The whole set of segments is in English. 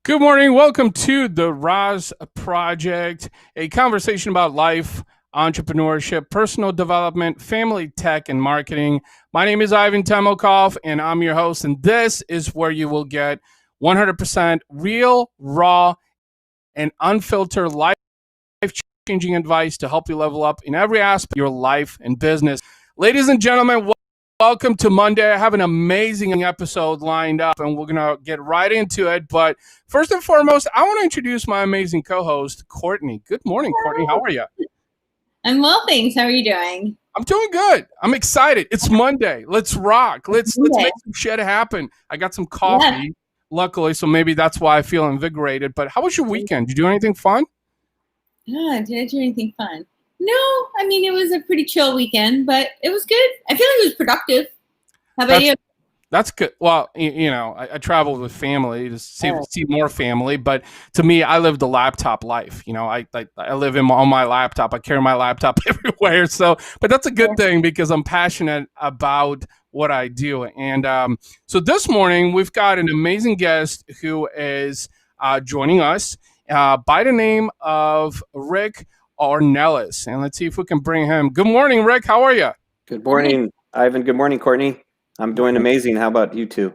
Good morning. Welcome to the RAS Project, a conversation about life, entrepreneurship, personal development, family tech, and marketing. My name is Ivan Temokov, and I'm your host. And this is where you will get 100% real, raw, and unfiltered life-changing advice to help you level up in every aspect of your life and business. Ladies and gentlemen, welcome to Monday. I have an amazing episode lined up, and we're going to get right into it. But first and foremost, I want to introduce my amazing co-host, Courtney. Good morning, Courtney. How are you? I'm well, thanks. How are you doing? I'm doing good. I'm excited. It's Monday. Let's rock. Let's make some shit happen. I got some coffee, luckily, so maybe that's why I feel invigorated. But how was your weekend? Did you do anything fun? Did I do anything fun? No, I mean, it was a pretty chill weekend, but it was good. I feel like it was productive. How about you? That's good. Well, you know, I traveled with family to see more family, but to me, I live the laptop life. You know, I live on my laptop. I carry my laptop everywhere. So, but that's a good thing because I'm passionate about what I do. And so this morning, we've got an amazing guest who is joining us by the name of Rick Ornelas. And let's see if we can bring him. Good morning, Rick. How are you? Good morning, Ivan. Good morning, Courtney. I'm doing amazing. How about you two?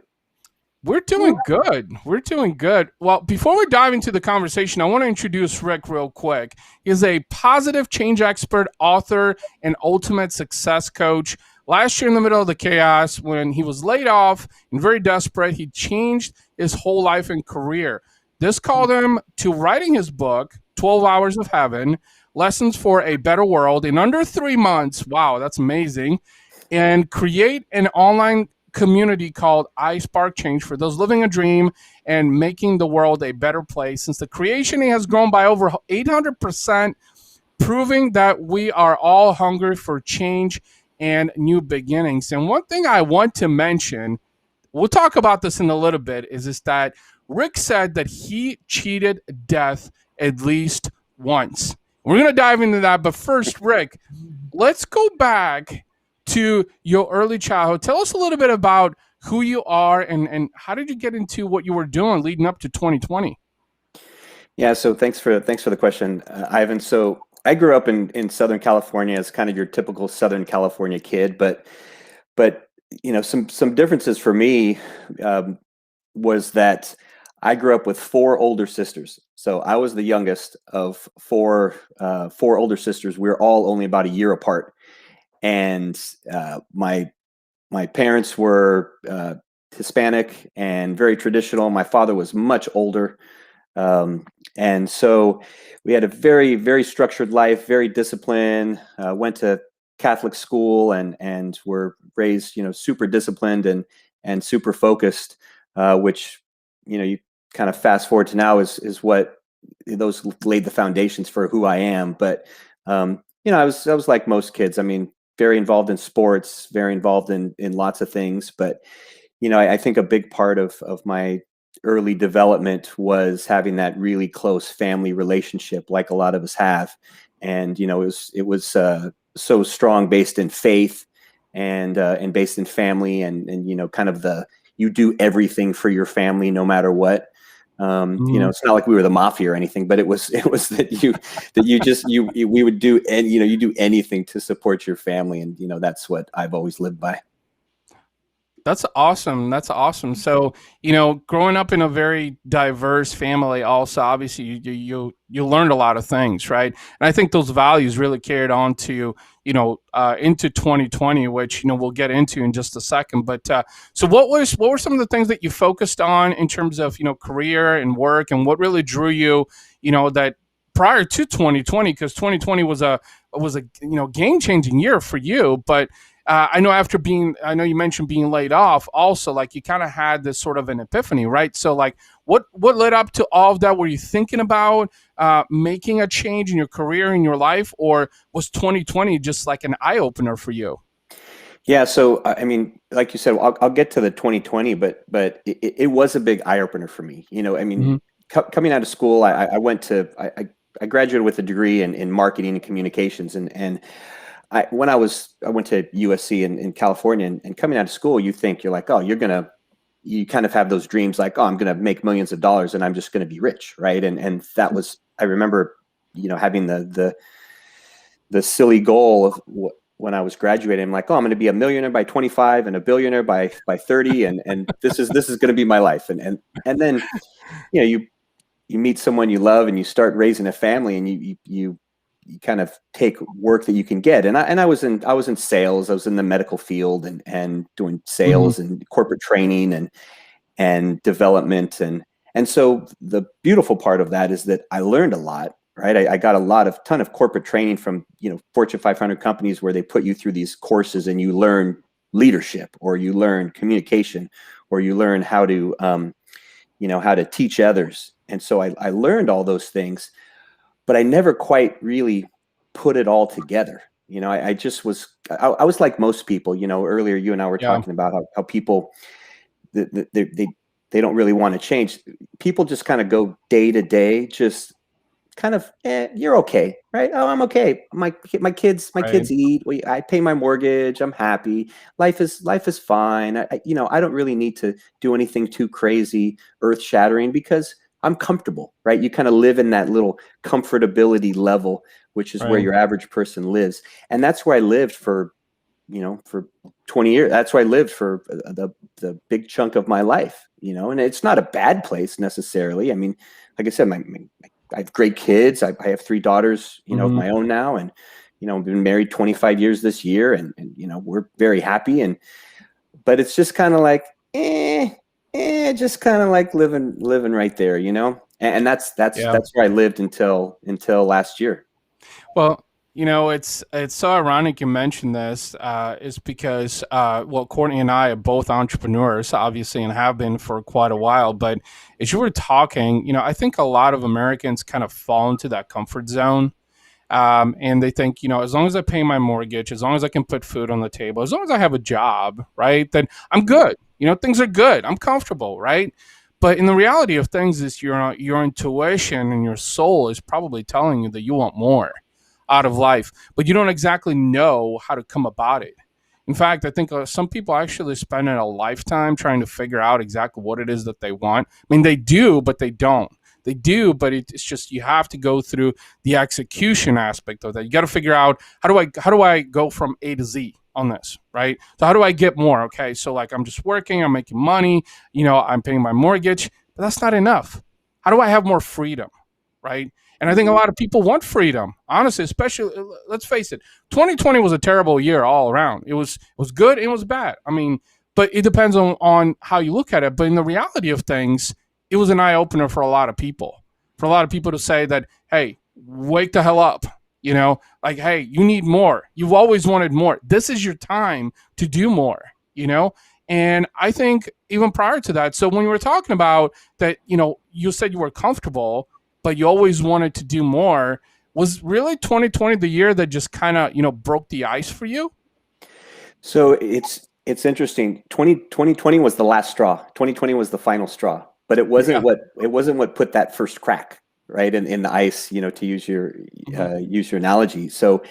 We're doing good. We're doing good. Well, before we dive into the conversation, I want to introduce Rick real quick. He's a positive change expert, author, and ultimate success coach. Last year in the middle of the chaos, when he was laid off and very desperate, he changed his whole life and career. This called him to writing his book, 12 Hours of Heaven, Lessons for a Better World, in under 3 months. Wow, that's amazing. And create an online community called I Spark Change for those living a dream and making the world a better place. Since the creation, he has grown by over 800%, proving that we are all hungry for change and new beginnings. And one thing I want to mention, we'll talk about this in a little bit, is that Rick said that he cheated death at least once. We're going to dive into that. But first, Rick, let's go back to your early childhood. Tell us a little bit about who you are and how did you get into what you were doing leading up to 2020? Yeah, so thanks for the question, Ivan. So I grew up in Southern California as kind of your typical Southern California kid, but you know, some differences for me was that I grew up with 4 older sisters. So I was the youngest of four older sisters. We were all only about a year apart. And my parents were Hispanic and very traditional. My father was much older. And so we had a very, very structured life, very disciplined, went to Catholic school and were raised, you know, super disciplined and super focused, which, you know, you kind of fast forward to now is what those laid the foundations for who I am. But, you know, I was like most kids. I mean, very involved in sports, very involved in lots of things. But, you know, I think a big part of my early development was having that really close family relationship like a lot of us have. And, you know, it was so strong, based in faith and based in family and, you know, kind of you do everything for your family no matter what. You know, it's not like we were the mafia or anything, but it was that we would do, and, you know, you do anything to support your family. And, you know, that's what I've always lived by. That's awesome. That's awesome. So, you know, growing up in a very diverse family, also, obviously, you learned a lot of things, right? And I think those values really carried on to, you know, into 2020, which, you know, we'll get into in just a second. But so what were some of the things that you focused on in terms of, you know, career and work, and what really drew you, you know, that prior to 2020, because 2020 was a you know, game-changing year for you, but I know you mentioned being laid off also, like you kind of had this sort of an epiphany, right? So like what led up to all of that? Were you thinking about making a change in your career, in your life, or was 2020 just like an eye opener for you? Yeah, so I mean, like you said, I'll get to the 2020, but it was a big eye opener for me. I mean, Hmm. coming out of school, I graduated with a degree in marketing and communications, and I went to USC in California, and coming out of school, you're like, oh, you kind of have those dreams like, oh, I'm gonna make millions of dollars and I'm just gonna be rich, right? And that was, I remember, having the silly goal of when I was graduating, I'm like, oh, I'm going to be a millionaire by 25 and a billionaire by 30, and this is going to be my life. And then you meet someone you love and you start raising a family, and you kind of take work that you can get. And I was in sales. I was in the medical field and doing Hmm. sales and corporate training and development, and so the beautiful part of that is that I learned a lot, right? I got a ton of corporate training from Fortune 500 companies, where they put you through these courses and you learn leadership, or you learn communication, or you learn how to how to teach others. And so I learned all those things, but I never quite really put it all together. I just I was like most people. Earlier you and I were Yeah. talking about how people, they don't really want to change. People just kind of go day to day, just kind of, you're okay, right? Oh, I'm okay. My kids Right. eat. I pay my mortgage. I'm happy. Life is fine. I don't really need to do anything too crazy, earth shattering, because I'm comfortable, right? You kind of live in that little comfortability level, which is where Right. your average person lives, and that's where I lived for 20 years. That's where I lived for the big chunk of my life, and it's not a bad place necessarily. I mean, like I said, I have great kids. I have three daughters, of Hmm. my own now, and I've been married 25 years this year, and we're very happy. But it's just kind of like, just kind of like living right there, and Yeah. that's where I lived until last year. Well, it's so ironic you mentioned this, is because well, Courtney and I are both entrepreneurs, obviously, and have been for quite a while. But as you were talking, I think a lot of Americans kind of fall into that comfort zone, and they think, as long as I pay my mortgage, as long as I can put food on the table, as long as I have a job, right, then I'm good. Things are good. I'm comfortable, right? But in the reality of things is your intuition and your soul is probably telling you that you want more out of life, but you don't exactly know how to come about it. In fact, I think some people actually spend a lifetime trying to figure out exactly what it is that they want. I mean, they do, but they don't. They do, but it's just you have to go through the execution aspect of that. You got to figure out how do I go from A to Z on this, right? So how do I get more? Okay, so like I'm just working, I'm making money, I'm paying my mortgage, but that's not enough. How do I have more freedom, right? And I think a Mhm. lot of people want freedom, honestly. Especially, let's face it, 2020 was a terrible year all around. It was good, and it was bad. I mean, but it depends on how you look at it. But in the reality of things, it was an eye opener for a lot of people. For a lot of people to say that, hey, wake the hell up. Like, hey, you need more. You've always wanted more. This is your time to do more. And I think even prior to that, so when you were talking about that, you said you were comfortable, but you always wanted to do more. Was really 2020 the year that just kind of, broke the ice for you? So it's interesting. 2020 was the last straw. 2020 was the final straw, but Yeah. it wasn't what put that first crack, right, in the ice. To Hmm. use your analogy. So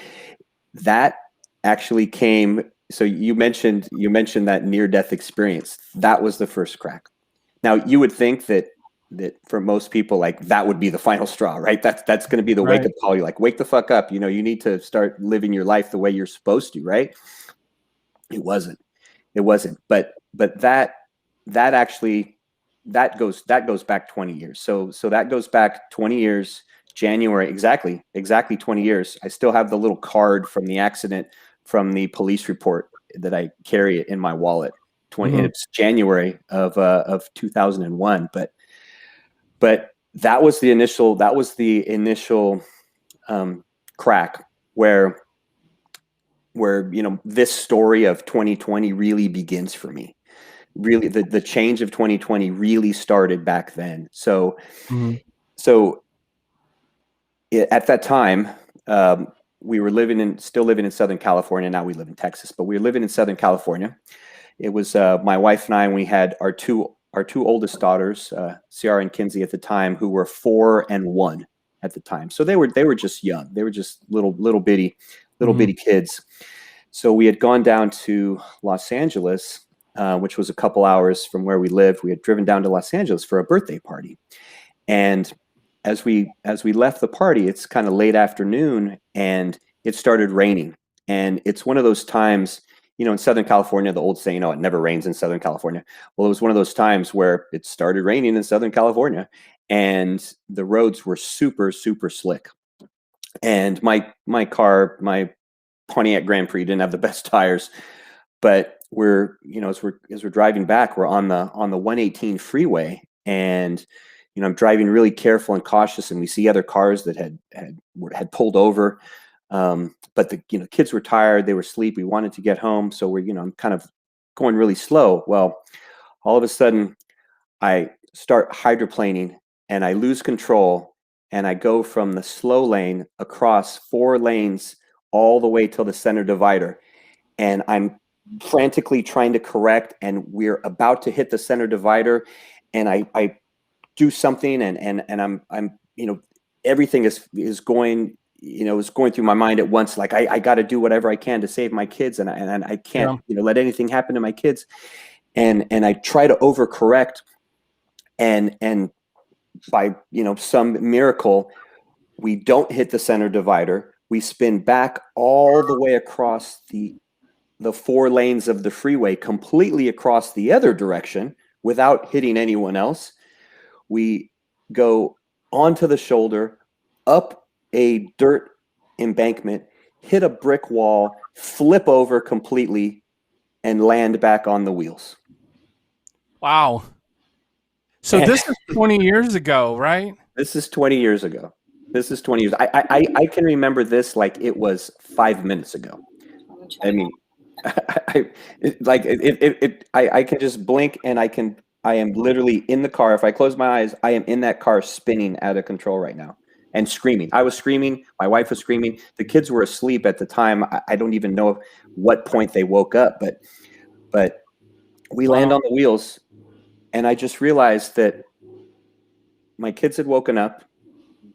that actually came. So you mentioned that near death experience. That was the first crack. Now you would think that for most people, like, that would be the final straw, right? That's going to be the wake Right. up call. You're like, wake the fuck up. You need to start living your life the way you're supposed to, right? It wasn't. It wasn't. But that actually that goes back 20 years. So that goes back 20 years. January, exactly 20 years. I still have the little card from the accident, from the police report, that I carry it in my wallet. 20, and Hmm. it's January of 2001. But that was the initial crack, where this story of 2020 really begins for me. Really, the change of 2020 really started back then. So Mhm. At that time, we were still living in Southern California. Now we live in Texas, but we were living in Southern California. It was my wife and I, and we had our two oldest daughters, Ciara and Kinsey at the time, who were 4 and 1 at the time. So they were just young. They were just little bitty kids. So we had gone down to Los Angeles, which was a couple hours from where we lived. We had driven down to Los Angeles for a birthday party, and as we left the party, it's kind of late afternoon, and it started raining. And it's one of those times, in Southern California, the old saying, it never rains in Southern California. Well, it was one of those times where it started raining in Southern California, and the roads were super, super slick. And my car, my Pontiac Grand Prix, didn't have the best tires, but as we're driving back, we're on the 118 freeway, and I'm driving really careful and cautious, and we see other cars that had pulled over. But the kids were tired, they were asleep. We wanted to get home, so I'm kind of going really slow. Well, all of a sudden, I start hydroplaning, and I lose control, and I go from the slow lane across 4 lanes all the way till the center divider, and I'm frantically trying to correct, and we're about to hit the center divider, and I do something, and I'm everything is going through my mind at once. Like I got to do whatever I can to save my kids, and I can't let anything happen to my kids, and I try to overcorrect, and by some miracle we don't hit the center divider. We spin back all the way across the 4 lanes of the freeway, completely across the other direction without hitting anyone else. We go onto the shoulder, up a dirt embankment, hit a brick wall, flip over completely, and land back on the wheels. Wow. So this is 20 years ago, right? This is 20 years ago. This is 20 years. I can remember this like it was 5 minutes ago. I mean, I can just blink, and I am literally in the car. If I close my eyes, I am in that car spinning out of control right now and screaming. I was screaming. My wife was screaming. The kids were asleep at the time. I don't even know what point they woke up, but we land on the wheels, and I just realized that my kids had woken up.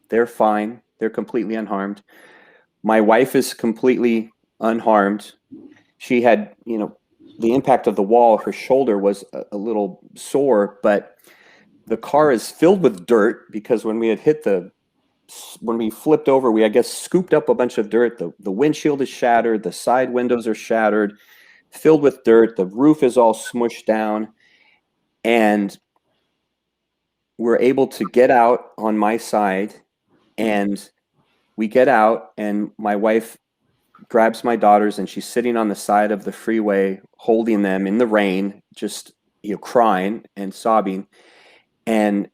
They're fine. They're completely unharmed. My wife is completely unharmed. She had, the impact of the wall, her shoulder was a little sore, but the car is filled with dirt because when we flipped over, we, I guess, scooped up a bunch of dirt. The windshield is shattered. The side windows are shattered, filled with dirt. The roof is all smushed down, and we're able to get out on my side, and we get out, and my wife grabs my daughters, and she's sitting on the side of the freeway holding them in the rain, just crying and sobbing. And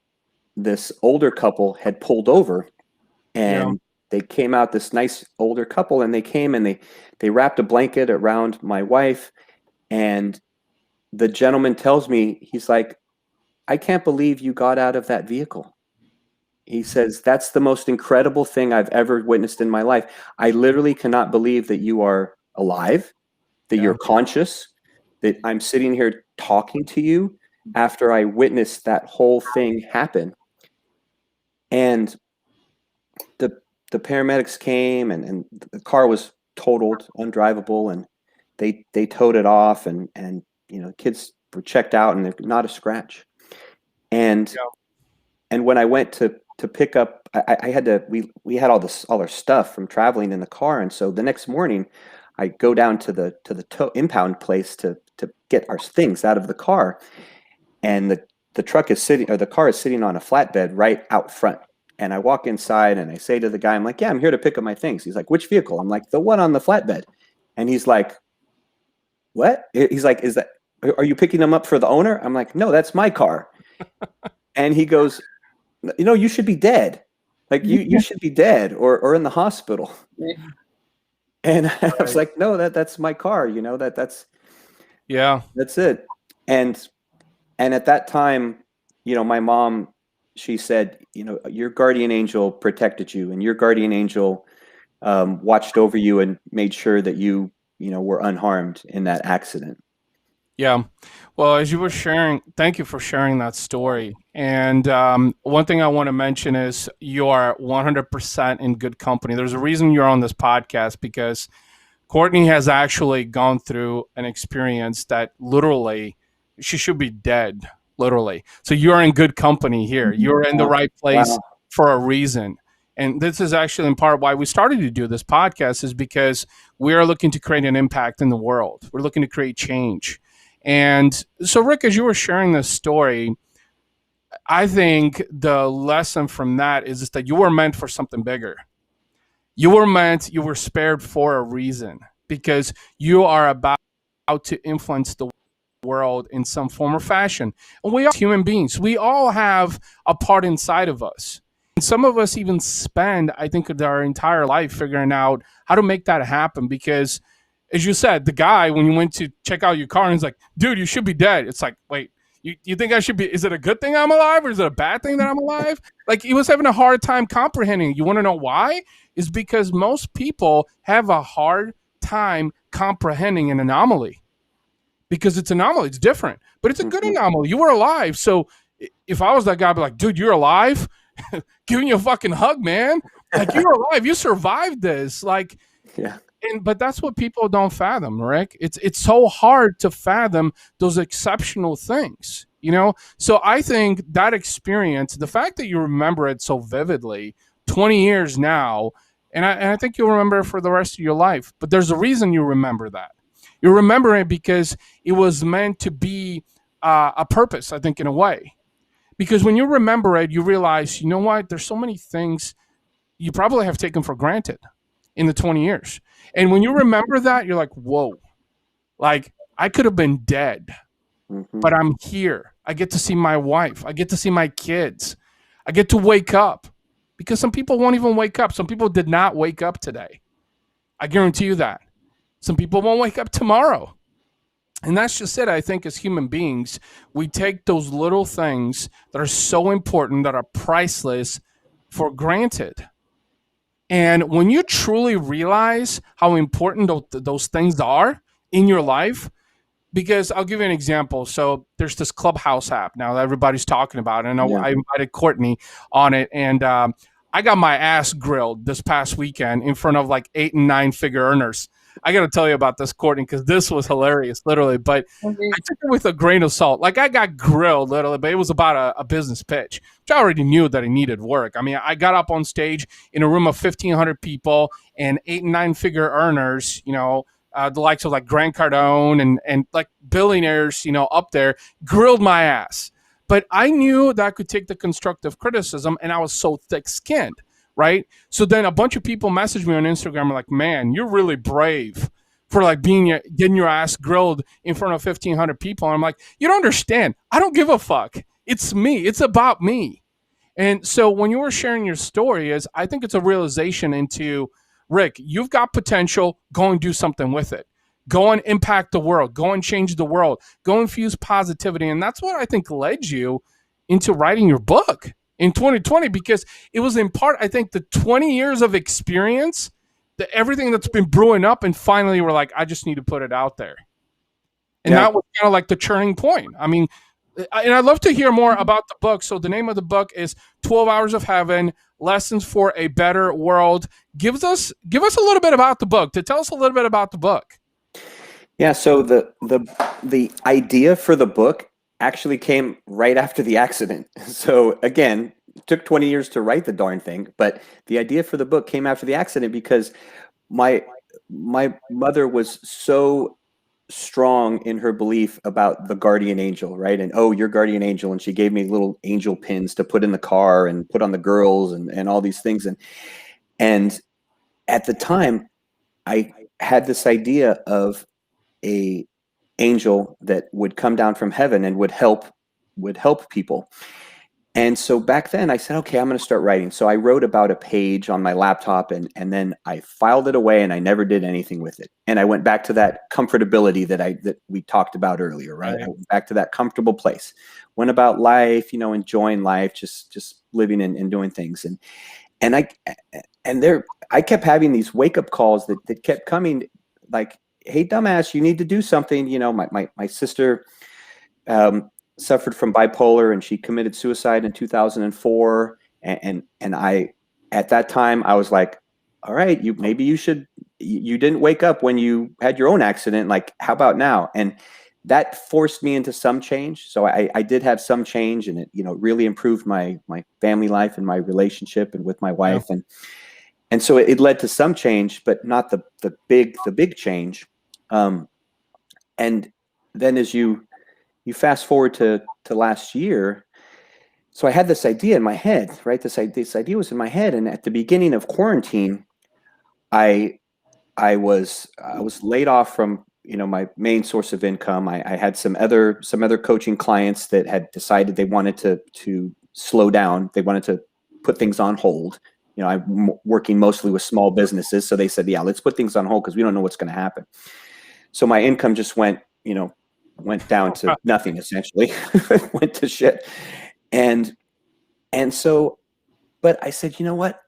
this older couple had pulled over, and they came out, this nice older couple, and they came and they wrapped a blanket around my wife, and the gentleman tells me, he's like, "I can't believe you got out of that vehicle." He says, "That's the most incredible thing I've ever witnessed in my life. I literally cannot believe that you are alive, that you're conscious, that I'm sitting here talking to you after I witnessed that whole thing happen." And the paramedics came, and the car was totaled, undrivable, and they towed it off, and kids were checked out, and they're not a scratch. And when I went to pick up, I had to, we had all our stuff from traveling in the car. And so the next morning I go down to the impound place to get our things out of the car. And the car is sitting on a flatbed right out front. And I walk inside, and I say to the guy, I'm like, "Yeah, I'm here to pick up my things." He's like, "Which vehicle?" I'm like, "The one on the flatbed." And he's like, "What?" He's like, "Are you picking them up for the owner?" I'm like, "No, that's my car." And he goes, "You should be dead. Like you should be dead or in the hospital." And I was Right. like, no, that's my car, that's Yeah. it. And at that time, my mom, she said, your guardian angel protected you, and your guardian angel watched over you and made sure that you were unharmed in that accident. Yeah. Well, as you were sharing, thank you for sharing that story. And one thing I want to mention is you are 100% in good company. There's a reason you're on this podcast, because Courtney has actually gone through an experience that literally she should be dead, literally. So you're in good company here. You're in the Wow. right place Wow. for a reason. And this is actually in part why we started to do this podcast, is because we are looking to create an impact in the world. We're looking to create change. And so, Rick, as you were sharing this story, I think the lesson from that is that you were meant for something bigger. You were spared for a reason, because you are about to influence the world in some form or fashion. And we are human beings. We all have a part inside of us. And some of us even spend, I think, our entire life figuring out how to make that happen. Because, as you said, the guy, when you went to check out your car, and he's like, dude, you should be dead. It's like, wait, you think I should be? Is it a good thing I'm alive, or is it a bad thing that I'm alive? Like, he was having a hard time comprehending. You want to know why? Is because most people have a hard time comprehending an anomaly, because it's anomaly. It's different, but it's a good anomaly. You were alive. So if I was that guy, I'd be like, dude, you're alive? Giving you a fucking hug, man. Like, you're alive. You survived this. Like, Yeah. but that's what people don't fathom, Rick. It's so hard to fathom those exceptional things, So I think that experience, the fact that you remember it so vividly, 20 years now, and I think you'll remember it for the rest of your life. But there's a reason you remember that. You remember it because it was meant to be a purpose, I think, in a way. Because when you remember it, you realize, you know what? There's so many things you probably have taken for granted in the 20 years. And when you remember that, you're like, whoa, like, I could have been dead, but I'm here. I get to see my wife. I get to see my kids. I get to wake up, because some people won't even wake up. Some people did not wake up today. I guarantee you that. Some people won't wake up tomorrow. And that's just it. I think as human beings, we take those little things that are so important, that are priceless, for granted. And when you truly realize how important those things are in your life, because I'll give you an example. So there's this Clubhouse app now that everybody's talking about. And I invited Courtney on it. And I got my ass grilled this past weekend in front of like 8 and 9 figure earners. I got to tell you about this, Courtney, because this was hilarious, literally. But I took it with a grain of salt. Like, I got grilled, literally, but it was about a business pitch, which I already knew that it needed work. I mean, I got up on stage in a room of 1,500 people and 8 and 9 figure earners, the likes of like Grant Cardone and like billionaires, up there, grilled my ass. But I knew that I could take the constructive criticism, and I was so thick-skinned. Right. So then a bunch of people messaged me on Instagram, like, man, you're really brave for like getting your ass grilled in front of 1,500 people. And I'm like, you don't understand. I don't give a fuck. It's me. It's about me. And so when you were sharing your story, I think it's a realization into, Rick, you've got potential. Go and do something with it. Go and impact the world. Go and change the world. Go infuse positivity. And that's what I think led you into writing your book in 2020, because it was in part, I think, the 20 years of experience, everything that's been brewing up, and finally we're like, I just need to put it out there. And that was kind of like the turning point. I mean, and I'd love to hear more about the book. So the name of the book is 12 Hours of Heaven, Lessons for a Better World. Give us a little bit about the book. Tell us a little bit about the book. Yeah, so the idea for the book actually came right after the accident. So again, it took 20 years to write the darn thing, but the idea for the book came after the accident, because my mother was so strong in her belief about the guardian angel, right? And, oh, your guardian angel. And she gave me little angel pins to put in the car and put on the girls and all these things. And at the time, I had this idea of a angel that would come down from heaven and would help people. And so back then I said, okay, I'm going to start writing. So I wrote about a page on my laptop, and then I filed it away, and I never did anything with it. And I went back to that comfortability that we talked about earlier, right? I went back to that comfortable place, went about life, enjoying life, just living and doing things. I kept having these wake up calls that kept coming, like, hey, dumbass, you need to do something. My sister, suffered from bipolar, and she committed suicide in 2004. And I, at that time, I was like, all right, maybe you should, you didn't wake up when you had your own accident. Like, how about now? And that forced me into some change. So I did have some change, and it, really improved my family life and my relationship and with my wife. Yeah. And so it led to some change, but not the big change. And then as you fast forward to last year, so I had this idea in my head, right? This idea was in my head, and at the beginning of quarantine, I was laid off from my main source of income. I had some other coaching clients that had decided they wanted to slow down. They wanted to put things on hold. I'm working mostly with small businesses, so they said, yeah, let's put things on hold because we don't know what's going to happen. So my income just went down to nothing, essentially. Went to shit. And so, but I said, you know what?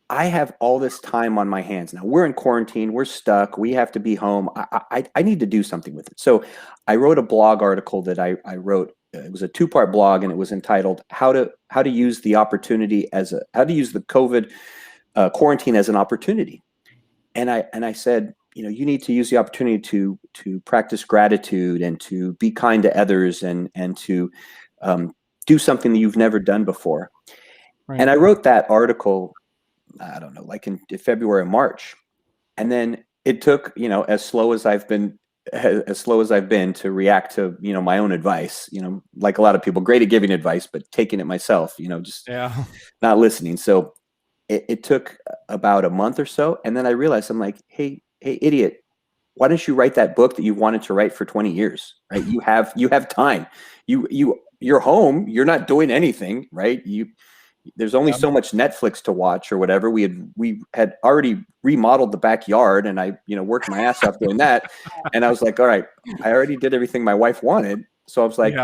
I have all this time on my hands now. We're in quarantine. We're stuck. We have to be home. I need to do something with it. So I wrote a blog article that I wrote. It was a 2-part blog, and it was entitled how to use the opportunity how to use the COVID quarantine as an opportunity. And I said, you need to use the opportunity to practice gratitude and to be kind to others, and to do something that you've never done before. Right. And I wrote that article, I don't know, like in February or March. And then it took, as slow as I've been to react to, my own advice, like a lot of people, great at giving advice, but taking it myself, just not listening. So it took about a month or so. And then I realized, I'm like, hey, idiot, why don't you write that book that you wanted to write for 20 years, right? You have time. You're home. You're not doing anything, right? There's only so much Netflix to watch or whatever. We had already remodeled the backyard, and I, worked my ass off doing that. And I was like, all right, I already did everything my wife wanted. So I was like,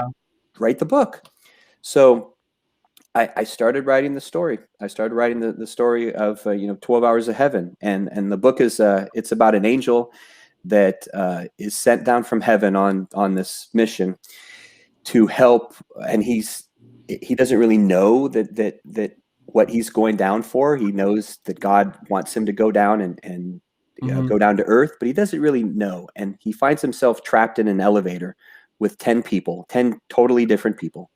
write the book. So I started writing the story. I started writing the story of 12 Hours of Heaven, and the book is it's about an angel that is sent down from heaven on this mission to help, and he doesn't really know that what he's going down for. He knows that God wants him to go down and go down to earth, but he doesn't really know, and he finds himself trapped in an elevator with 10 people, 10 totally different people.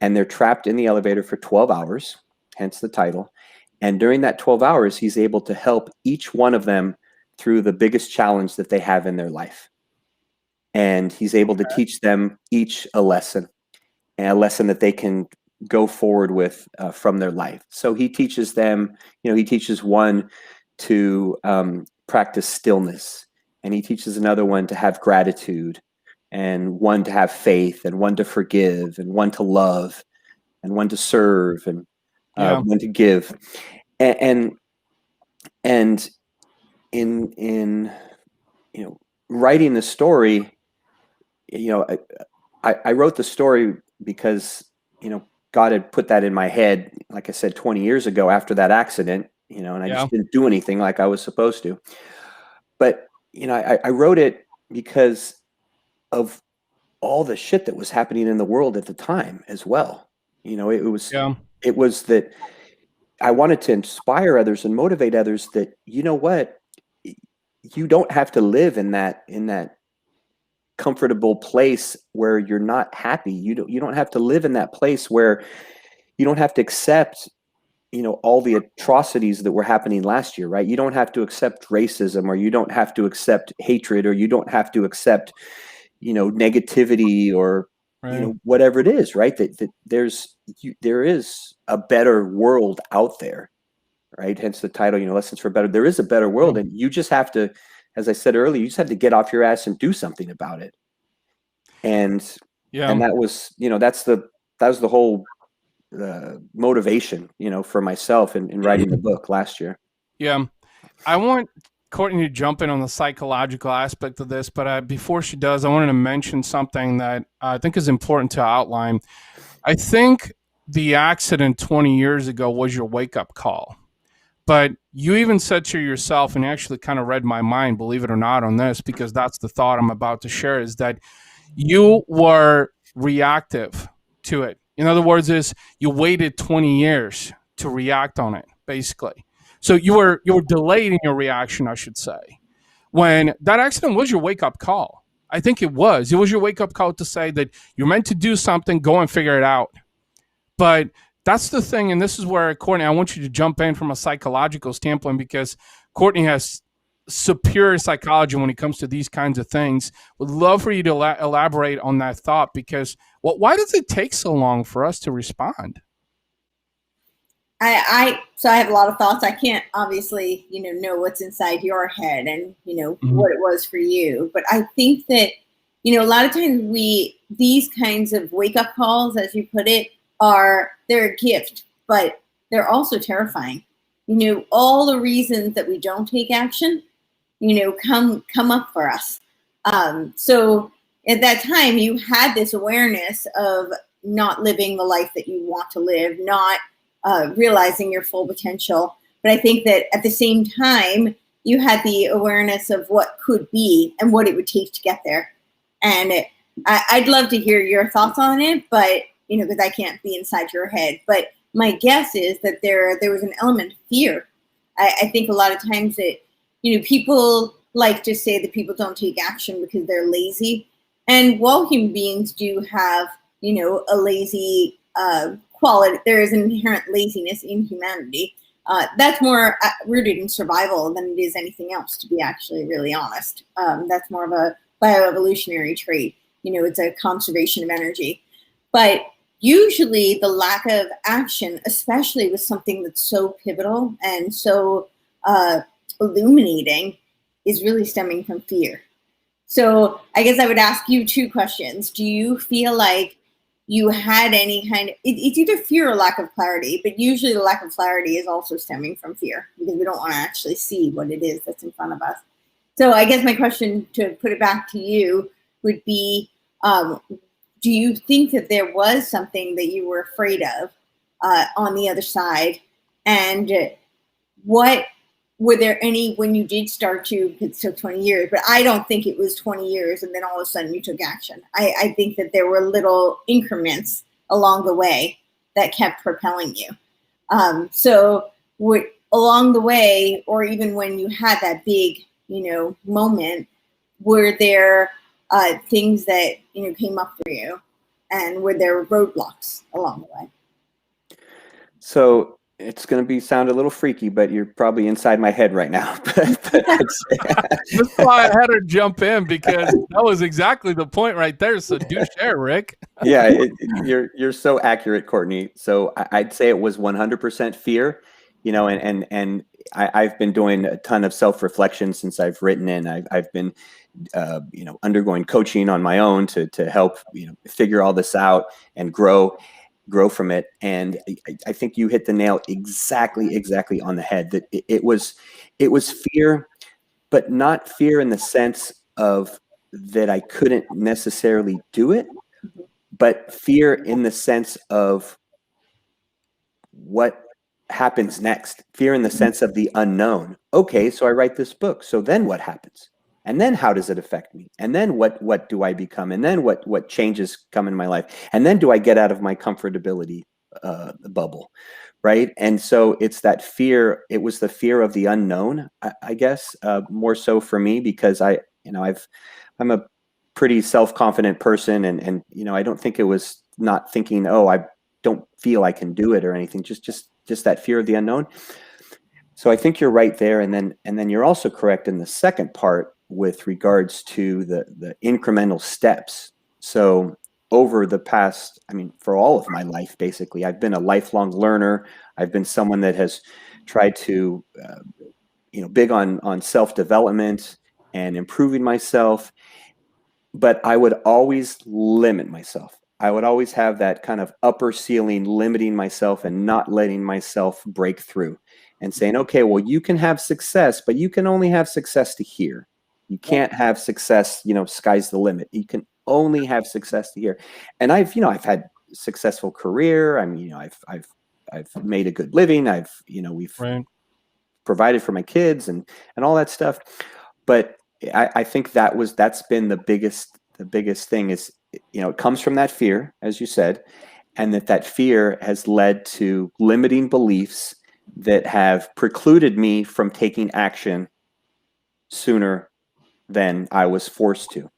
And they're trapped in the elevator for 12 hours, hence the title. And during that 12 hours, he's able to help each one of them through the biggest challenge that they have in their life. And he's able to teach them each a lesson, and a lesson that they can go forward with from their life. So he teaches them, he teaches one to practice stillness, and he teaches another one to have gratitude, and one to have faith, and one to forgive, and one to love, and one to serve, and one to give. And in writing the story, I wrote the story because God had put that in my head, like I said, 20 years ago after that accident, and I just didn't do anything like I was supposed to. But I wrote it because of all the shit that was happening in the world at the time as well. It was that I wanted to inspire others and motivate others that, what, you don't have to live in that comfortable place where you're not happy. You don't have to live in that place where you don't have to accept all the atrocities that were happening last year, right? You don't have to accept racism, or you don't have to accept hatred, or you don't have to accept negativity, or whatever it is, right? That there is a better world out there, right? Hence the title, Lessons for Better. There is a better world, and you just have to, as I said earlier, you just have to get off your ass and do something about it. And that was, that was the whole motivation, for myself in writing the book last year. Yeah. I want Courtney to jump in on the psychological aspect of this, but before she does, I wanted to mention something that I think is important to outline. I think the accident 20 years ago was your wake-up call. But you even said to yourself, and you actually kind of read my mind, believe it or not, on this, because that's the thought I'm about to share, is that you were reactive to it. In other words, is you waited 20 years to react on it, basically. So you were delayed in your reaction, I should say. When that accident was your wake-up call. I think it was. It was your wake-up call to say that you're meant to do something, go and figure it out. But that's the thing, and this is where, Courtney, I want you to jump in from a psychological standpoint, because Courtney has superior psychology when it comes to these kinds of things. Would love for you to elaborate on that thought, because why does it take so long for us to respond? So I have a lot of thoughts. I can't obviously, know what's inside your head and, what it was for you. But I think that, a lot of times these kinds of wake up calls, as you put it, they're a gift, but they're also terrifying. All the reasons that we don't take action, come up for us. So at that time, you had this awareness of not living the life that you want to live, not realizing your full potential. But I think that at the same time, you had the awareness of what could be and what it would take to get there. And I'd love to hear your thoughts on it, but because I can't be inside your head. But my guess is that there was an element of fear. I think a lot of times that, people like to say that people don't take action because they're lazy. And while human beings do have, a lazy quality, there is an inherent laziness in humanity. That's more rooted in survival than it is anything else, to be actually really honest. That's more of a bioevolutionary trait. It's a conservation of energy. But usually the lack of action, especially with something that's so pivotal and so illuminating, is really stemming from fear. So I guess I would ask you two questions. Do you feel like you had any kind of, it's either fear or lack of clarity, but usually the lack of clarity is also stemming from fear because we don't want to actually see what it is that's in front of us. So I guess my question, to put it back to you, would be, do you think that there was something that you were afraid of on the other side? And were there any, when you did start to, it took 20 years, but I don't think it was 20 years and then all of a sudden you took action. I think that there were little increments along the way that kept propelling you. So along the way, or even when you had that big, moment, were there things that, came up for you, and were there roadblocks along the way? So it's going to sound a little freaky, but you're probably inside my head right now. That's why I had her jump in, because that was exactly the point right there. So do share, Rick. Yeah, you're so accurate, Courtney. So I'd say it was 100% fear, and I've been doing a ton of self-reflection since I've written in. I've been, undergoing coaching on my own to help, figure all this out and grow from it. And I think you hit the nail exactly on the head, that it was fear, but not fear in the sense of that I couldn't necessarily do it, but fear in the sense of what happens next. Fear in the sense of the unknown. Okay, so I write this book. So then what happens? And then how does it affect me? And then what do I become? And then what changes come in my life? And then do I get out of my comfortability bubble, right? And so it's that fear. It was the fear of the unknown, I guess, more so for me, because I'm a pretty self-confident person, and I don't think it was not thinking, oh, I don't feel I can do it or anything. Just that fear of the unknown. So I think you're right there, and then you're also correct in the second part with regards to the incremental steps. So over the past, for all of my life, basically, I've been a lifelong learner. I've been someone that has tried to, big on self-development and improving myself, but I would always limit myself. I would always have that kind of upper ceiling, limiting myself and not letting myself break through, and saying, okay, well, you can have success, but you can only have success to here. You can't have success, sky's the limit. You can only have success to here. And I've had successful career. I mean, I've made a good living. We've Right. provided for my kids and all that stuff. But I think that's been the biggest thing is, it comes from that fear, as you said, and that fear has led to limiting beliefs that have precluded me from taking action sooner than I was forced to.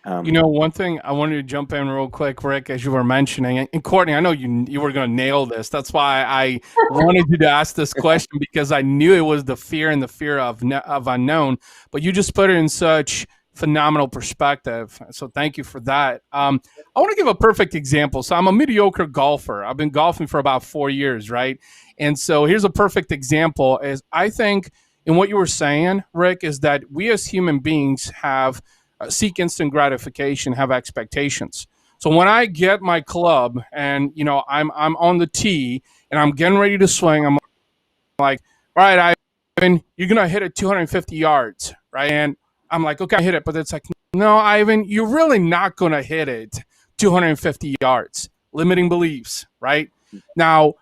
One thing I wanted to jump in real quick, Rick, as you were mentioning, and Courtney, I know you were going to nail this. That's why I wanted you to ask this question, because I knew it was the fear and the fear of unknown, but you just put it in such phenomenal perspective. So thank you for that. I want to give a perfect example. So I'm a mediocre golfer. I've been golfing for about 4 years, right? And so here's a perfect example is I think in what you were saying, Rick, is that we as human beings have seek instant gratification, have expectations. So when I get my club and I'm on the tee and I'm getting ready to swing, I'm like, all right, Ivan, you're gonna hit it 250 yards, right? And I'm like, okay, I hit it, but it's like, no, Ivan, you're really not gonna hit it 250 yards. Limiting beliefs, right? Now,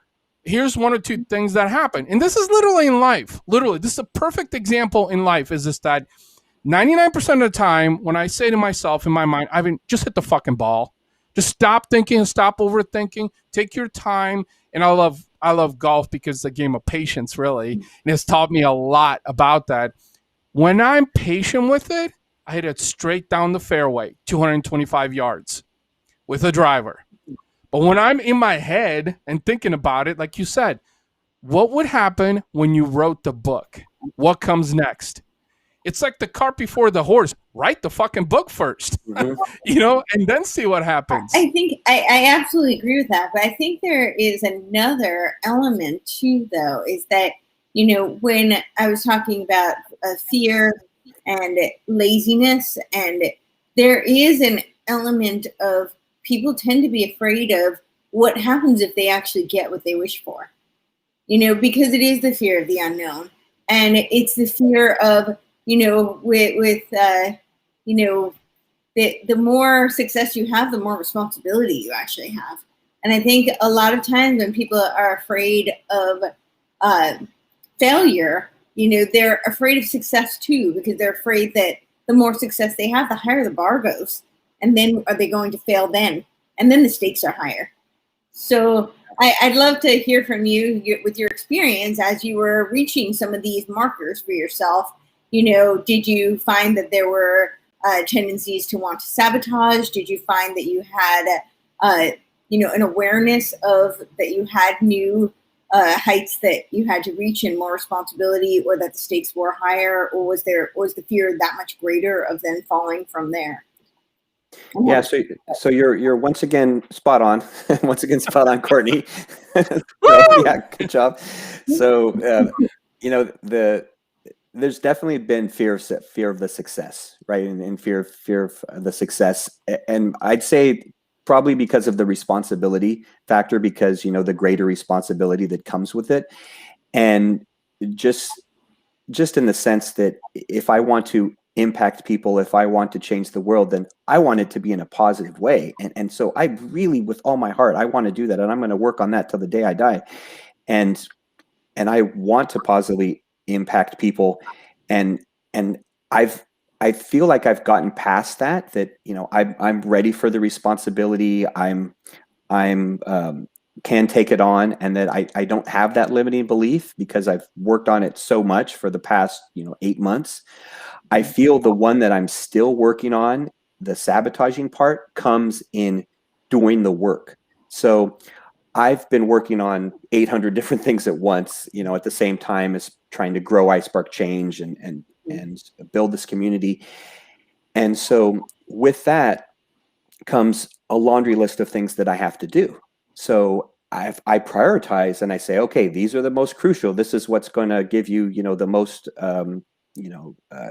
here's one or two things that happen, and this is literally in life. Literally, this is a perfect example in life. Is this that 99% of the time, when I say to myself in my mind, Ivan, just hit the fucking ball. Just stop thinking, stop overthinking, take your time. And I love golf because it's a game of patience, really. And it's taught me a lot about that. When I'm patient with it, I hit it straight down the fairway, 225 yards with a driver. But when I'm in my head and thinking about it, like you said, what would happen when you wrote the book? What comes next? It's like the cart before the horse. Write the fucking book first, and then see what happens. I think I absolutely agree with that. But I think there is another element too, though, is that, when I was talking about fear and laziness, and there is an element of people tend to be afraid of what happens if they actually get what they wish for, because it is the fear of the unknown. And it's the fear of, the more success you have, the more responsibility you actually have. And I think a lot of times when people are afraid of failure, they're afraid of success too, because they're afraid that the more success they have, the higher the bar goes. And then are they going to fail then? And then the stakes are higher. So I'd love to hear from you with your experience as you were reaching some of these markers for yourself. Did you find that there were tendencies to want to sabotage? Did you find that you had, an awareness of that you had new heights that you had to reach and more responsibility, or that the stakes were higher, or was the fear that much greater of then falling from there? Yeah, so you're once again spot on. Once again, spot on, Courtney. Yeah, good job. So there's definitely been fear of the success, right? And fear of the success, and I'd say probably because of the responsibility factor, because the greater responsibility that comes with it, and just in the sense that if I want to impact people, if I want to change the world, then I want it to be in a positive way. And so I really, with all my heart, I want to do that. And I'm going to work on that till the day I die. And I want to positively impact people. And I feel like I've gotten past that, I'm ready for the responsibility. I'm can take it on, and that I don't have that limiting belief because I've worked on it so much for the past, 8 months. I feel the one that I'm still working on, the sabotaging part, comes in doing the work. So I've been working on 800 different things at once, at the same time as trying to grow iSpark Change and build this community. And so with that comes a laundry list of things that I have to do. So I prioritize and I say, okay, these are the most crucial. This is what's going to give you, the most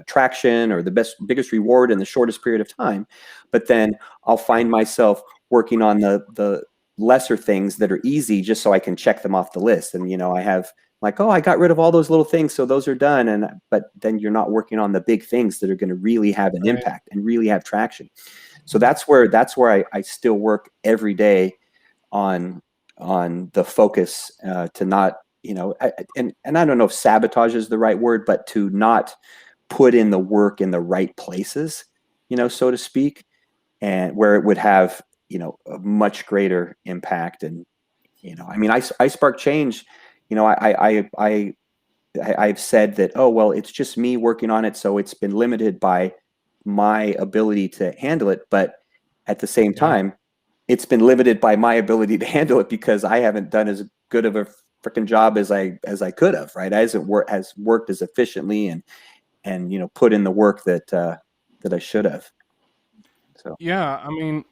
traction or the biggest reward in the shortest period of time. But then I'll find myself working on the lesser things that are easy just so I can check them off the list. And, you know, I have like, oh, I got rid of all those little things, so those are done. But then you're not working on the big things that are going to really have an impact and really have traction. So that's where I still work every day on the focus to not, you know, and I don't know if sabotage is the right word, but to not put in the work in the right places, you know, so to speak, and where it would have, you know, a much greater impact. And, you know, I mean, I spark change, you know, I've said that, oh, well, it's just me working on it, so it's been limited by my ability to handle it. But at the same time, it's been limited by my ability to handle it because I haven't done as good of a freaking job as I could have, right? Has worked as efficiently and you know, put in the work that I should have. So Yeah, I mean,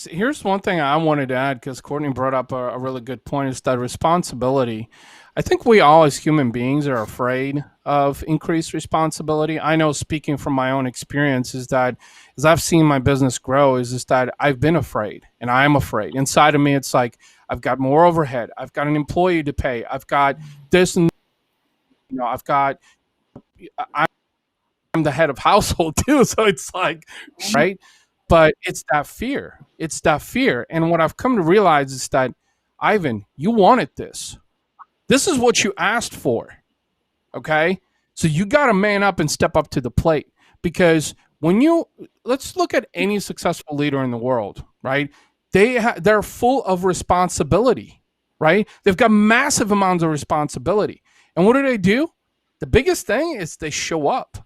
here's one thing I wanted to add because Courtney brought up a really good point is that responsibility. I think we all as human beings are afraid of increased responsibility. I know speaking from my own experience is that as I've seen my business grow is that I've been afraid and I'm afraid. Inside of me, it's like I've got more overhead. I've got an employee to pay. I've got this and, you know, I'm the head of household too. So it's like, right. But it's that fear. It's that fear. And what I've come to realize is that, Ivan, you wanted this. This is what you asked for. Okay. So you got to man up and step up to the plate because let's look at any successful leader in the world, right? They're full of responsibility, right? They've got massive amounts of responsibility. And what do? The biggest thing is they show up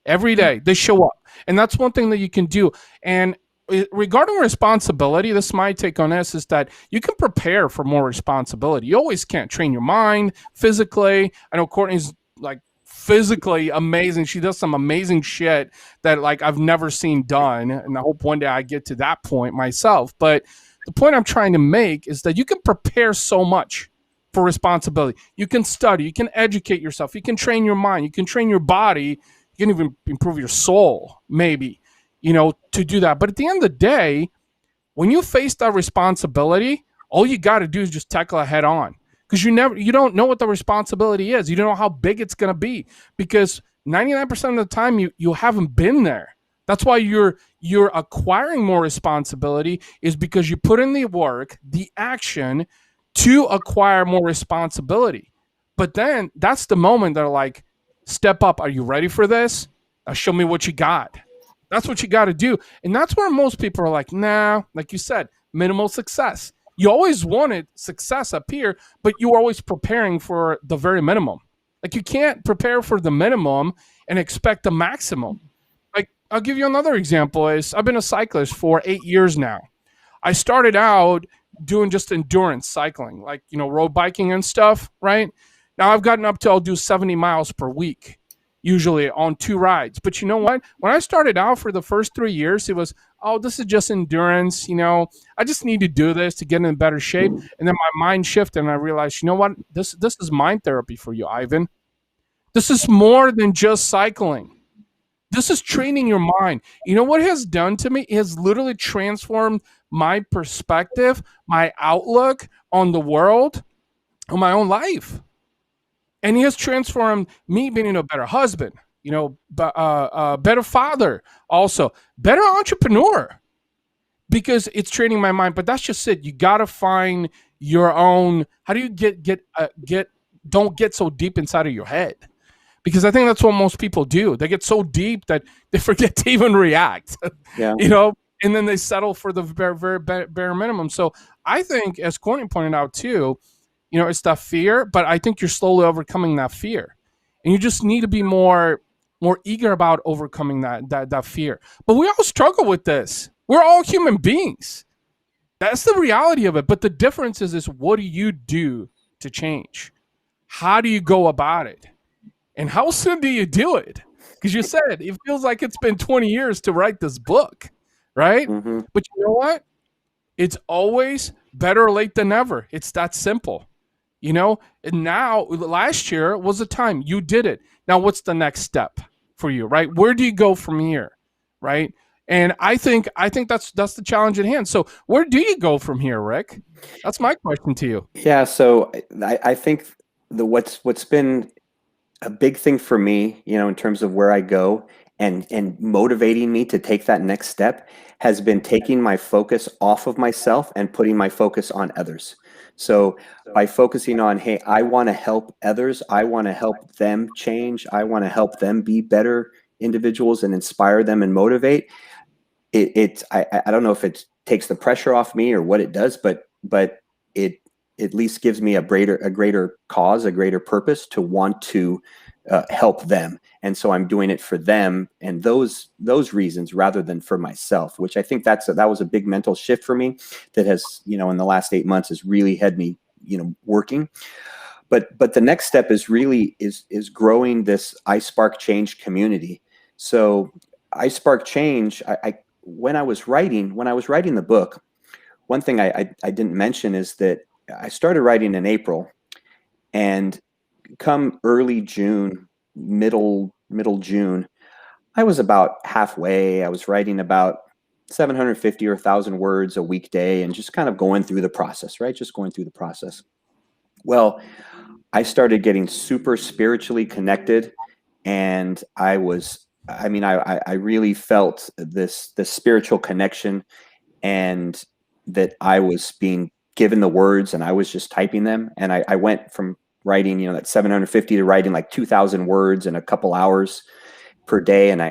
every day. They show up. And that's one thing that you can do. And regarding responsibility, this is my take on this, is that you can prepare for more responsibility. You always can't train your mind physically. I know Courtney's like physically amazing. She does some amazing shit that like I've never seen done. And I hope one day I get to that point myself. But the point I'm trying to make is that you can prepare so much for responsibility. You can study, you can educate yourself, you can train your mind, you can train your body, you can even improve your soul, maybe, you know, to do that. But at the end of the day, when you face that responsibility, all you got to do is just tackle it head on. Because you don't know what the responsibility is. You don't know how big it's going to be. Because 99% of the time, you haven't been there. That's why you're acquiring more responsibility is because you put in the work, the action to acquire more responsibility. But then that's the moment they're like, step up. Are you ready for this? Now show me what you got. That's what you got to do. And that's where most people are like, nah, like you said, minimal success. You always wanted success up here, but you were always preparing for the very minimum. Like you can't prepare for the minimum and expect the maximum. Like I'll give you another example is I've been a cyclist for 8 years now. I started out doing just endurance cycling, like, you know, road biking and stuff, right? Now I've gotten up to, I'll do 70 miles per week, usually on 2 rides. But you know what? When I started out for the first 3 years, it was, oh, this is just endurance. You know, I just need to do this to get in better shape. And then my mind shifted and I realized, you know what? This is mind therapy for you, Ivan. This is more than just cycling. This is training your mind. You know what it has done to me? It has literally transformed my perspective, my outlook on the world, on my own life. And he has transformed me being a better husband, you know, better father, also better entrepreneur, because it's training my mind. But that's just it. You got to find your own. How do you don't get so deep inside of your head? Because I think that's what most people do. They get so deep that they forget to even react, you know, and then they settle for the very, very bare minimum. So I think, as Courtney pointed out too, you know, it's that fear, but I think you're slowly overcoming that fear. And you just need to be more eager about overcoming that fear. But we all struggle with this. We're all human beings. That's the reality of it. But the difference is what do you do to change? How do you go about it? And how soon do you do it? Because you said it feels like it's been 20 years to write this book, right? Mm-hmm. But you know what? It's always better late than never. It's that simple. You know, and now last year was the time you did it. Now, what's the next step for you, right? Where do you go from here, right? And I think that's the challenge at hand. So where do you go from here, Rick? That's my question to you. Yeah, so I think what's been a big thing for me, in terms of where I go and motivating me to take that next step has been taking my focus off of myself and putting my focus on others. So by focusing on, hey, I want to help others, I want to help them change, I want to help them be better individuals and inspire them and motivate. I don't know if it takes the pressure off me or what it does, but it at least gives me a greater cause, a greater purpose to want to help them. And so I'm doing it for them and those reasons rather than for myself, which I think that was a big mental shift for me that has, in the last 8 months has really had me, working. But the next step is really is growing this iSpark Change community. So iSpark Change, when I was writing the book, one thing I didn't mention is that I started writing in April, and come early June, middle June, I was about halfway. I was writing about 750 or 1,000 words a weekday and just kind of going through the process, right? Just going through the process. Well, I started getting super spiritually connected, and I really felt this spiritual connection, and that I was being given the words and I was just typing them. And I went from writing, that 750 to writing like 2,000 words in a couple hours per day. And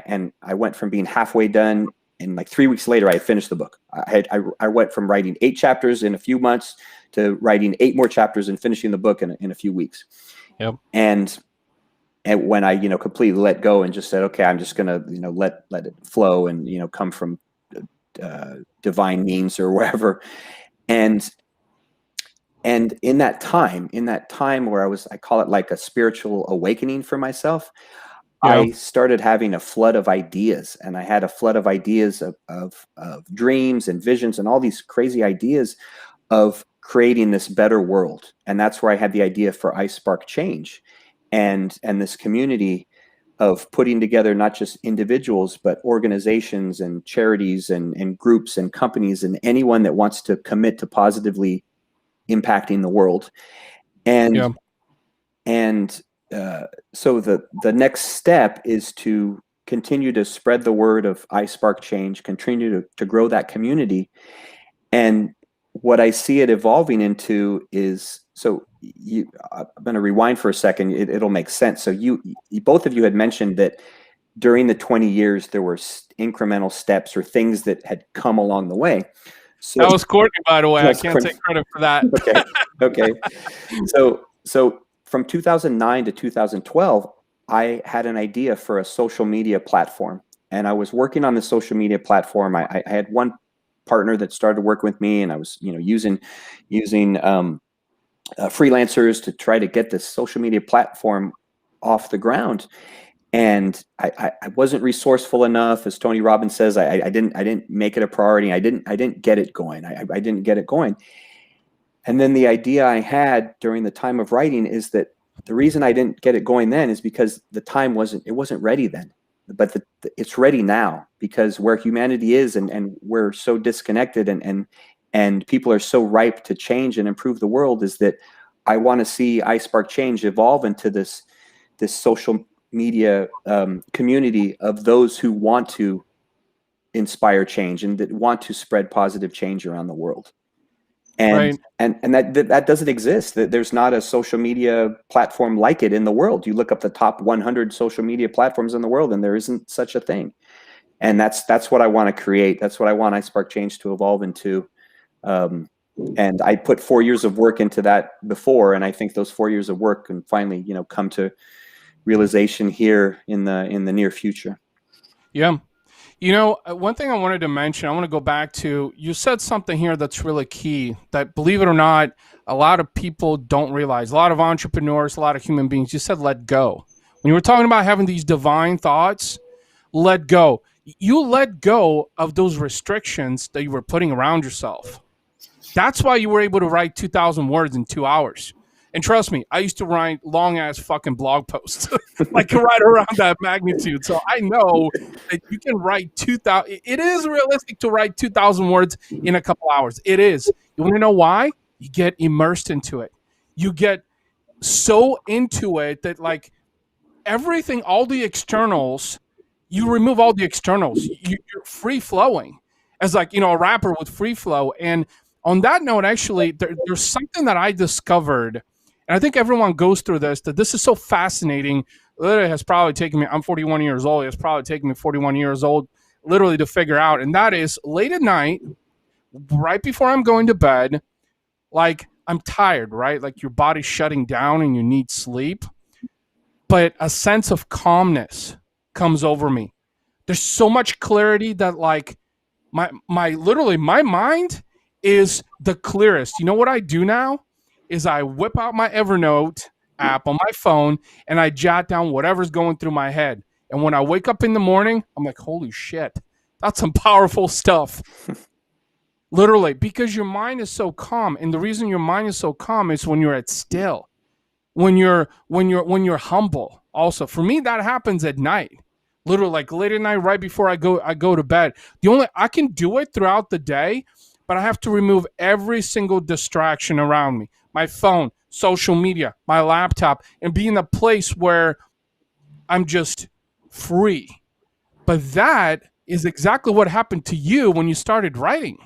I went from being halfway done, and like 3 weeks later, I had finished the book. I went from writing 8 chapters in a few months to writing 8 more chapters and finishing the book in a few weeks. Yep. And when I, completely let go and just said, okay, I'm just going to, let it flow and, come from divine means or wherever. And in that time where I call it like a spiritual awakening for myself, yeah. I started having a flood of ideas, and I had a flood of ideas of dreams and visions and all these crazy ideas of creating this better world. And that's where I had the idea for iSpark Change and this community of putting together not just individuals, but organizations and charities and groups and companies and anyone that wants to commit to positively impacting the world. And so the next step is to continue to spread the word of iSpark Change, continue to grow that community. And what I see it evolving into is, I'm going to rewind for a second. It'll make sense. So you both of you had mentioned that during the 20 years, there were incremental steps or things that had come along the way. So that was Courtney, by the way. I can't take credit for that. Okay. So from 2009 to 2012, I had an idea for a social media platform, and I was working on the social media platform. I had one partner that started working with me, and I was, using freelancers to try to get this social media platform off the ground. And I wasn't resourceful enough, as Tony Robbins says. I didn't make it a priority. I didn't get it going. I didn't get it going. And then the idea I had during the time of writing is that the reason I didn't get it going then is because the time wasn't ready then. But it's ready now, because where humanity is and we're so disconnected and people are so ripe to change and improve the world, is that I want to see iSpark Change evolve into this social media community of those who want to inspire change and that want to spread positive change around the world. And that doesn't exist. There's not a social media platform like it in the world. You look up the top 100 social media platforms in the world, and there isn't such a thing. And that's what I want to create. That's what I want iSpark Change to evolve into. And I put 4 years of work into that before, and I think those 4 years of work can finally, come to realization here in the near future. Yeah. One thing I wanted to mention, I want to go back to, you said something here that's really key, that, believe it or not, a lot of people don't realize, a lot of entrepreneurs, a lot of human beings, you said let go. When you were talking about having these divine thoughts, let go. You let go of those restrictions that you were putting around yourself. That's why you were able to write 2,000 words in 2 hours. And trust me, I used to write long ass fucking blog posts, like right around that magnitude. So I know that you can write 2,000. It is realistic to write 2,000 words in a couple hours. It is. You want to know why? You get immersed into it. You get so into it that like everything, all the externals, you remove all the externals. You're free flowing as like, a rapper with free flow. And on that note, actually, there's something that I discovered, and I think everyone goes through this, that this is so fascinating. Literally has probably taken me, I'm 41 years old. It's probably taken me 41 years old literally to figure out. And that is late at night, right before I'm going to bed, like I'm tired, right? Like your body's shutting down and you need sleep. But a sense of calmness comes over me. There's so much clarity that like my mind is the clearest. You know what I do now is I whip out my Evernote app on my phone and I jot down whatever's going through my head. And when I wake up in the morning, I'm like, holy shit, that's some powerful stuff. Literally, because your mind is so calm. And the reason your mind is so calm is when you're at still. When you're humble. Also, for me, that happens at night. Literally, like late at night, right before I go to bed. I can do it throughout the day, but I have to remove every single distraction around me. My phone, social media, my laptop, and be in a place where I'm just free. But that is exactly what happened to you when you started writing.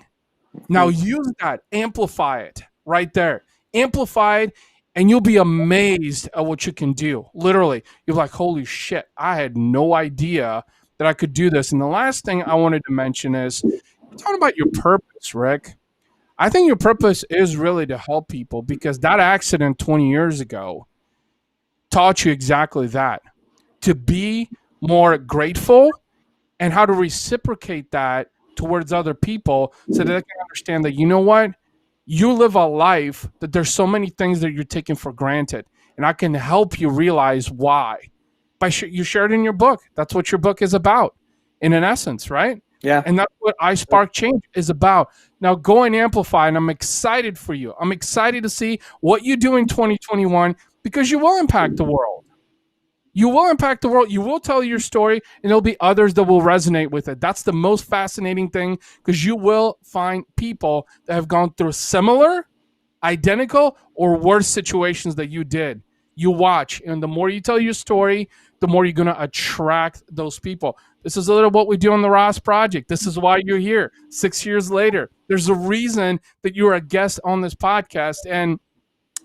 Now use that, amplify it right there. Amplify it, and you'll be amazed at what you can do. Literally, you're like, holy shit, I had no idea that I could do this. And the last thing I wanted to mention is, you're talking about your purpose, Rick. I think your purpose is really to help people, because that accident 20 years ago taught you exactly that. To be more grateful and how to reciprocate that towards other people so that they can understand that, you know what? You live a life that there's so many things that you're taking for granted, and I can help you realize why. You shared in your book. That's what your book is about, in an essence, right? Yeah. And that's what I Spark Change is about. Now go and amplify, and I'm excited for you. I'm excited to see what you do in 2021, because you will impact the world. You will impact the world. You will tell your story, and there'll be others that will resonate with it. That's the most fascinating thing, because you will find people that have gone through similar, identical, or worse situations that you did. You watch, and the more you tell your story, the more you're going to attract those people. This is a little what we do on the RAS Project. This is why you're here 6 years later. There's a reason that you're a guest on this podcast. And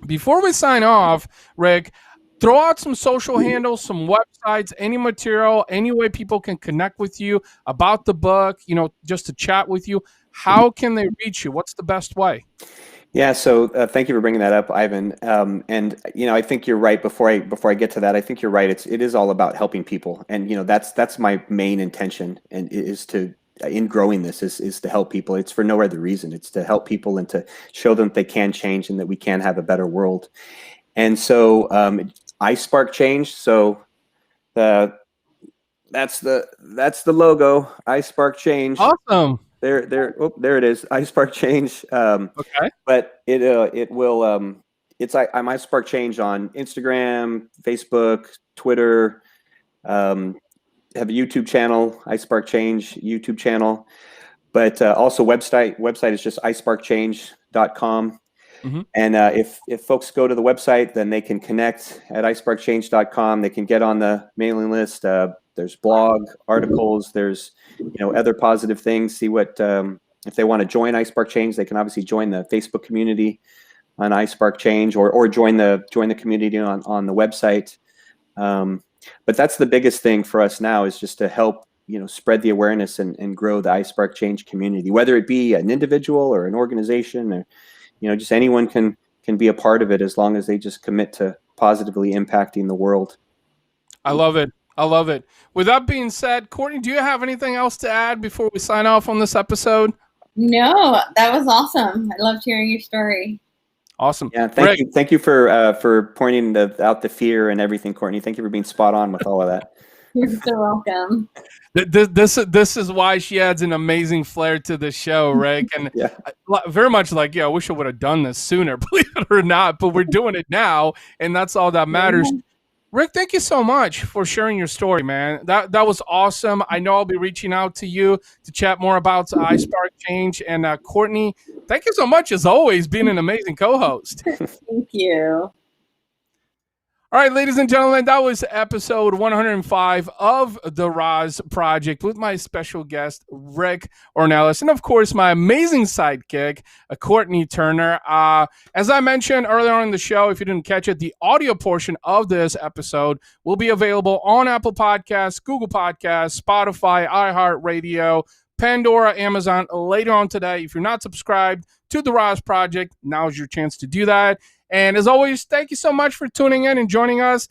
before we sign off, Rick, throw out some social handles, some websites, any material, any way people can connect with you about the book, just to chat with you. How can they reach you? What's the best way? Yeah, so thank you for bringing that up, Ivan. And I think you're right. Before I get to that, I think you're right. It is all about helping people, and that's my main intention, and is to in growing this is to help people. It's for no other reason. It's to help people and to show them that they can change and that we can have a better world. And so I Spark Change. So that's the logo. I Spark Change. Awesome. There it is. I Spark Change. Okay. But it will. It's I Spark Change on Instagram, Facebook, Twitter. Have a YouTube channel. I Spark Change YouTube channel. But also website is just isparkchange.com. Mm-hmm. And if folks go to the website, then they can connect at isparkchange.com. They can get on the mailing list. There's blog articles. There's other positive things. See what if they want to join iSpark Change, they can obviously join the Facebook community on iSpark Change, or join the community on the website. But that's the biggest thing for us now, is just to help spread the awareness and grow the iSpark Change community, whether it be an individual or an organization, or just anyone can be a part of it, as long as they just commit to positively impacting the world. I love it. I love it. With that being said, Courtney, do you have anything else to add before we sign off on this episode? No, that was awesome. I loved hearing your story. Awesome. Yeah, thank you for pointing out the fear and everything, Courtney. Thank you for being spot on with all of that. You're so welcome. This is why she adds an amazing flair to the show, Rick. And very much like, I wish I would have done this sooner, believe it or not, but we're doing it now, and that's all that matters. Yeah. Rick, thank you so much for sharing your story, man. That was awesome. I know I'll be reaching out to you to chat more about iSpark Change. And Courtney, thank you so much, as always, being an amazing co-host. Thank you. All right, ladies and gentlemen, that was episode 105 of the RAS Project with my special guest, Rick Ornelas, and of course, my amazing sidekick, Courtney Turner. As I mentioned earlier on in the show, if you didn't catch it, the audio portion of this episode will be available on Apple Podcasts, Google Podcasts, Spotify, iHeartRadio, Pandora, Amazon later on today. If you're not subscribed to the RAS Project, now's your chance to do that. And as always, thank you so much for tuning in and joining us.